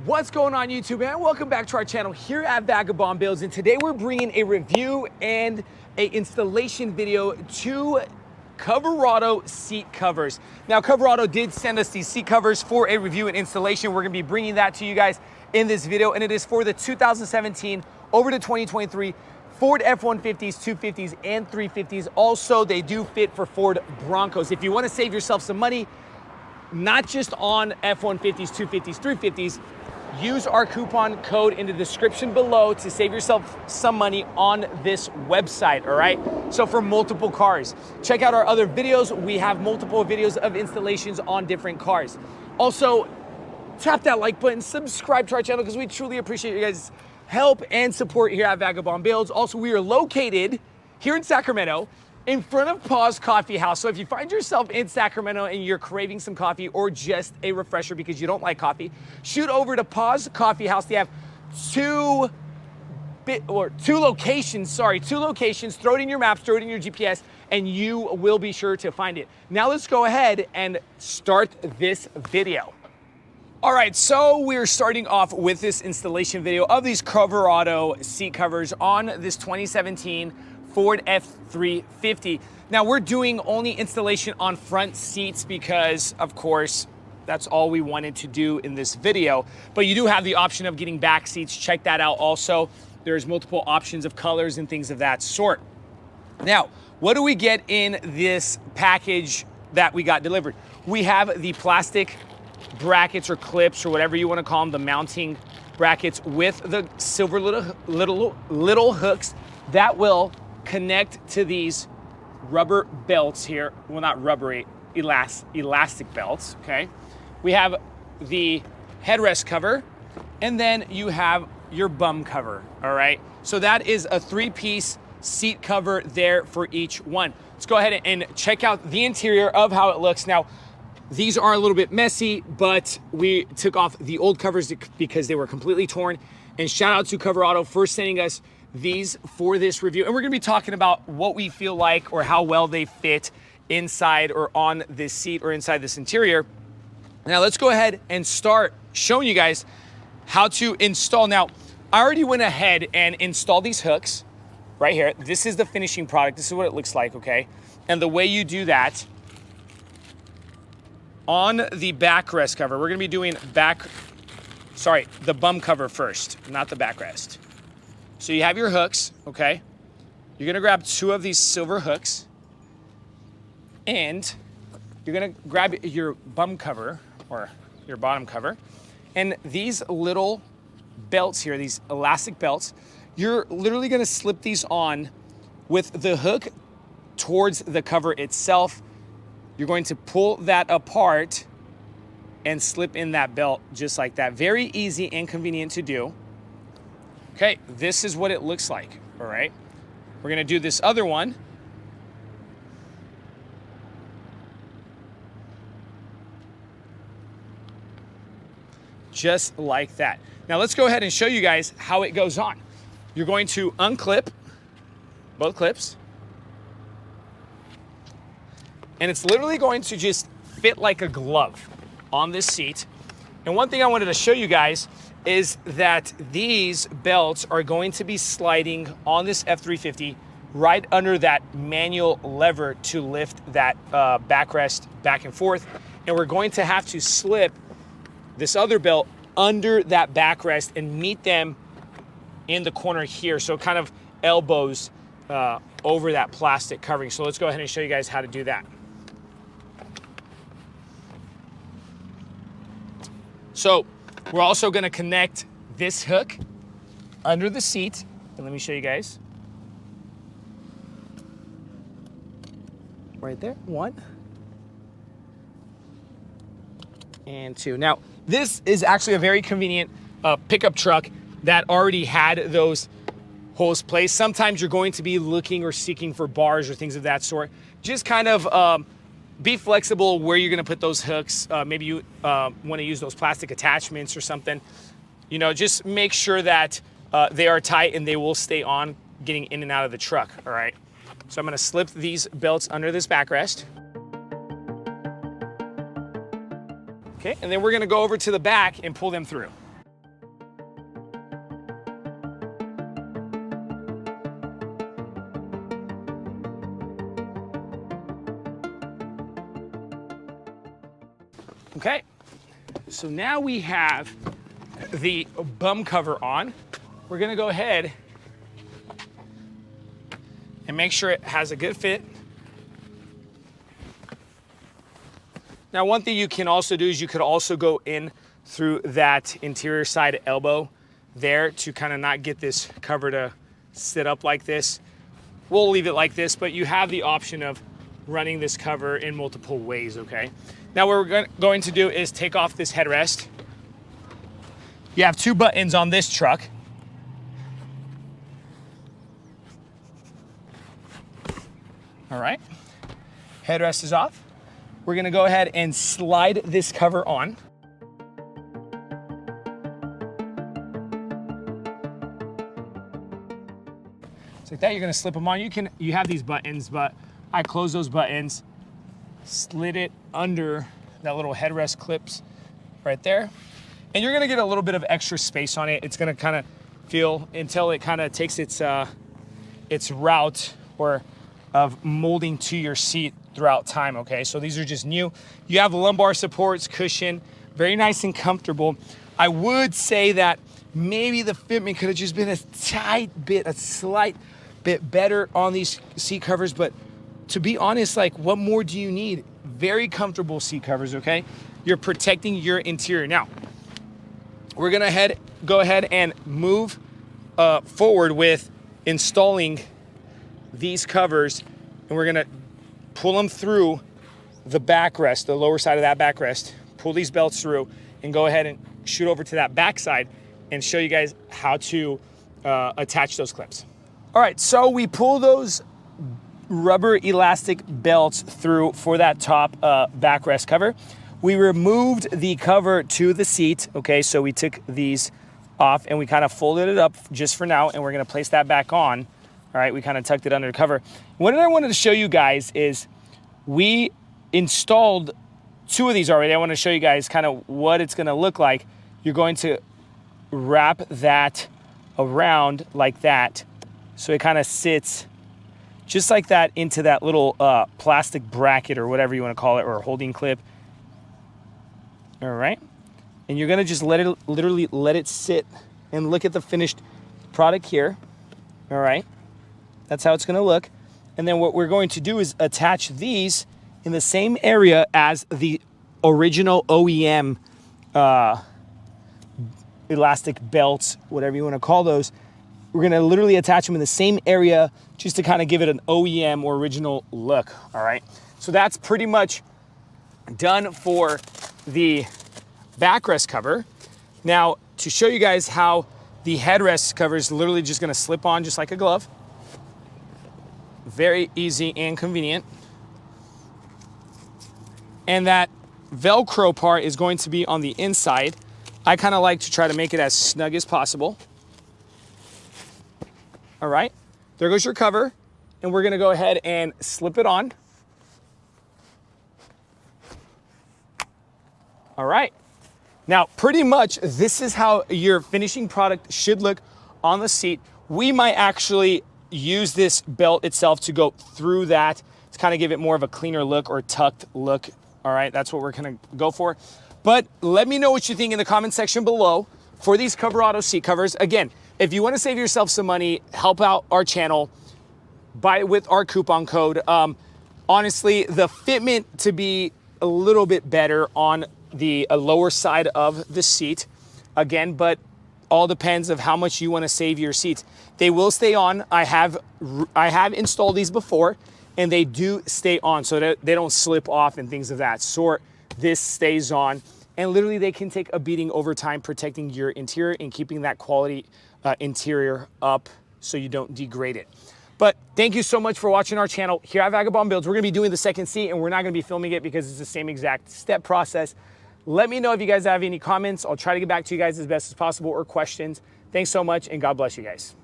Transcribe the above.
What's going on YouTube, man? Welcome back to our channel here at Vagabond Builds, and today we're bringing a review and a installation video to Coverado seat covers. Now, Coverado did send us these seat covers for a review and installation. We're gonna be bringing that to you guys in this video, and it is for the 2017 over to 2023 Ford F150s, 250s, and 350s. Also, they do fit for Ford Broncos. If you wanna save yourself some money, not just on F150s, 250s, 350s, use our coupon code in the description below to save yourself some money on this website, all right? So for multiple cars. Check out our other videos. We have multiple videos of installations on different cars. Also, tap that like button, subscribe to our channel because we truly appreciate you guys' help and support here at Vagabond Builds. Also, we are located here in Sacramento in front of Pa's Coffee House. So if you find yourself in Sacramento and you're craving some coffee or just a refresher because you don't like coffee, shoot over to Pa's Coffee House. They have two locations. Throw it in your maps, throw it in your GPS, and you will be sure to find it. Now let's go ahead and start this video. All right, so we're starting off with this installation video of these Coverado seat covers on this 2017 Ford F350. Now we're doing only installation on front seats because, of course, that's all we wanted to do in this video. But you do have the option of getting back seats. Check that out also. There's multiple options of colors and things of that sort. Now, what do we get in this package that we got delivered? We have the plastic brackets or clips or whatever you want to call them, the mounting brackets with the silver little hooks that will connect to these rubber belts here. Well, not rubbery, elastic belts, okay? We have the headrest cover, and then you have your bum cover, all right? So that is a 3-piece seat cover there for each one. Let's go ahead and check out the interior of how it looks. Now, these are a little bit messy, but we took off the old covers because they were completely torn. And shout out to Coverado for sending us these for this review. And we're gonna be talking about what we feel like or how well they fit inside or on this seat or inside this interior. Now let's go ahead and start showing you guys how to install. Now, I already went ahead and installed these hooks right here. This is the finishing product. This is what it looks like, okay? And the way you do that, on the backrest cover, we're gonna be doing the bum cover first, not the backrest. So you have your hooks, okay? You're gonna grab 2 of these silver hooks and you're gonna grab your bum cover or your bottom cover, and these little belts here, these elastic belts, you're literally gonna slip these on with the hook towards the cover itself. You're going to pull that apart and slip in that belt just like that. Very easy and convenient to do. Okay, this is what it looks like, all right? We're gonna do this other one. Just like that. Now let's go ahead and show you guys how it goes on. You're going to unclip both clips, and it's literally going to just fit like a glove on this seat. And one thing I wanted to show you guys is that these belts are going to be sliding on this F350 right under that manual lever to lift that backrest back and forth. And we're going to have to slip this other belt under that backrest and meet them in the corner here. So it kind of elbows over that plastic covering. So let's go ahead and show you guys how to do that. So we're also gonna connect this hook under the seat. And let me show you guys. Right there, 1 and 2. Now, this is actually a very convenient pickup truck that already had those holes placed. Sometimes you're going to be looking or seeking for bars or things of that sort. Just kind of be flexible where you're gonna put those hooks. Maybe you wanna use those plastic attachments or something. You know, just make sure that they are tight and they will stay on getting in and out of the truck, all right? So I'm gonna slip these belts under this backrest. Okay, and then we're gonna go over to the back and pull them through. Okay, so now we have the bum cover on. We're gonna go ahead and make sure it has a good fit. Now, one thing you can also do is you could also go in through that interior side elbow there to kind of not get this cover to sit up like this. We'll leave it like this, but you have the option of running this cover in multiple ways, okay? Now what we're going to do is take off this headrest. You have 2 buttons on this truck. All right, headrest is off. We're gonna go ahead and slide this cover on. Just like that, you're gonna slip them on. You have these buttons, but I close those buttons, slid it under that little headrest clips right there. And you're gonna get a little bit of extra space on it. It's gonna kind of feel until it kind of takes its route or of molding to your seat throughout time, okay? So these are just new. You have lumbar supports, cushion, very nice and comfortable. I would say that maybe the fitment could have just been a slight bit better on these seat covers, but to be honest, like, what more do you need? Very comfortable seat covers, okay? You're protecting your interior. Now, we're gonna go ahead and move forward with installing these covers, and we're gonna pull them through the backrest, the lower side of that backrest, pull these belts through, and go ahead and shoot over to that backside and show you guys how to attach those clips. All right, so we pull those rubber elastic belts through for that top backrest cover. We removed the cover to the seat, okay? So we took these off and we kind of folded it up just for now, and we're gonna place that back on. All right, we kind of tucked it under the cover. What I wanted to show you guys is we installed 2 of these already. I want to show you guys kind of what it's going to look like. You're going to wrap that around like that, so it kind of sits just like that into that little plastic bracket or whatever you want to call it, or holding clip. All right, and you're going to just literally let it sit and look at the finished product here. All right. That's how it's gonna look. And then what we're going to do is attach these in the same area as the original OEM elastic belts, whatever you wanna call those. We're gonna literally attach them in the same area just to kind of give it an OEM or original look, all right? So that's pretty much done for the backrest cover. Now, to show you guys how the headrest cover is literally just gonna slip on just like a glove. Very easy and convenient. And that Velcro part is going to be on the inside. I kind of like to try to make it as snug as possible. All right, there goes your cover. And we're gonna go ahead and slip it on. All right. Now, pretty much this is how your finishing product should look on the seat. We might actually use this belt itself to go through that to kind of give it more of a cleaner look or tucked look. All right, that's what we're gonna go for. But let me know what you think in the comment section below for these Coverado seat covers. Again, if you wanna save yourself some money, help out our channel, buy it with our coupon code. Honestly, the fitment to be a little bit better on the lower side of the seat, again, but all depends of how much you want to save your seats. They will stay on. I have installed these before, and they do stay on so that they don't slip off and things of that sort. This stays on, and literally they can take a beating over time, protecting your interior and keeping that quality interior up so you don't degrade it. But thank you so much for watching our channel. Here at Vagabond Builds, we're gonna be doing the second seat, and we're not gonna be filming it because it's the same exact step process. Let me know if you guys have any comments. I'll try to get back to you guys as best as possible, or questions. Thanks so much, and God bless you guys.